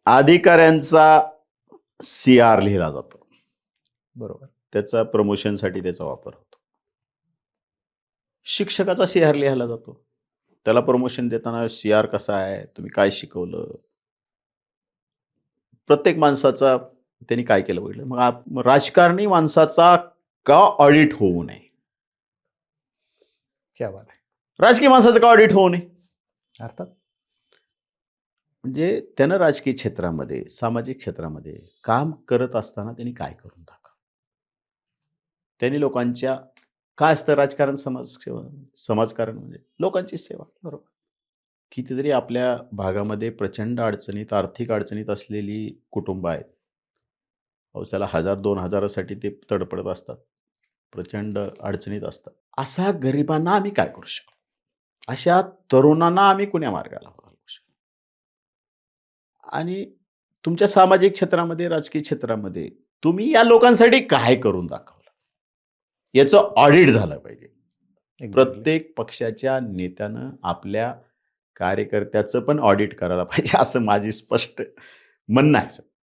अधिकाऱ्यांचा CR लिहिला जातो. बरोबर. त्याचा प्रमोशनसाठी त्याचा वापर होतो. शिक्षकाचा CR लिहायला जातो. त्याला प्रमोशन देताना CR कसा आहे? तुम्ही काय शिकवलं? प्रत्येक माणसाचा त्यांनी काय केलं बघितलं. मग राजकारणी माणसाचा का ऑडिट होऊ नये? क्या बात आहे. राजकीय माणसाचं का ऑडिट होऊ नये? अर्थात. म्हणजे त्यानं राजकीय क्षेत्रामध्ये, सामाजिक क्षेत्रामध्ये काम करत असताना त्यांनी काय करून दाखवलं? त्यांनी लोकांच्या काय असतं राजकारण, समाजसेवा, समाजकारण म्हणजे लोकांची सेवा. बरोबर. कितीतरी आपल्या भागामध्ये प्रचंड अडचणीत, आर्थिक अडचणीत असलेली कुटुंब आहेत. अहो, त्याला 1000-2000साठी ते तडफडत असतात. प्रचंड अडचणीत असतात. अशा गरिबांना आम्ही काय करू शकतो? अशा तरुणांना आम्ही कुण्या मार्गाला घालू शकतो? आणि तुमच्या सामाजिक क्षेत्रामध्ये, राजकीय क्षेत्रामध्ये तुम्ही या लोकांसाठी काय करून दाखवलं? याचं ऑडिट झालं पाहिजे. एक्झॅक्टली. प्रत्येक पक्षाच्या नेत्यानं आपल्या कार्यकर्त्याचं पण ऑडिट करायला पाहिजे असं माझी स्पष्ट म्हणणं आहे.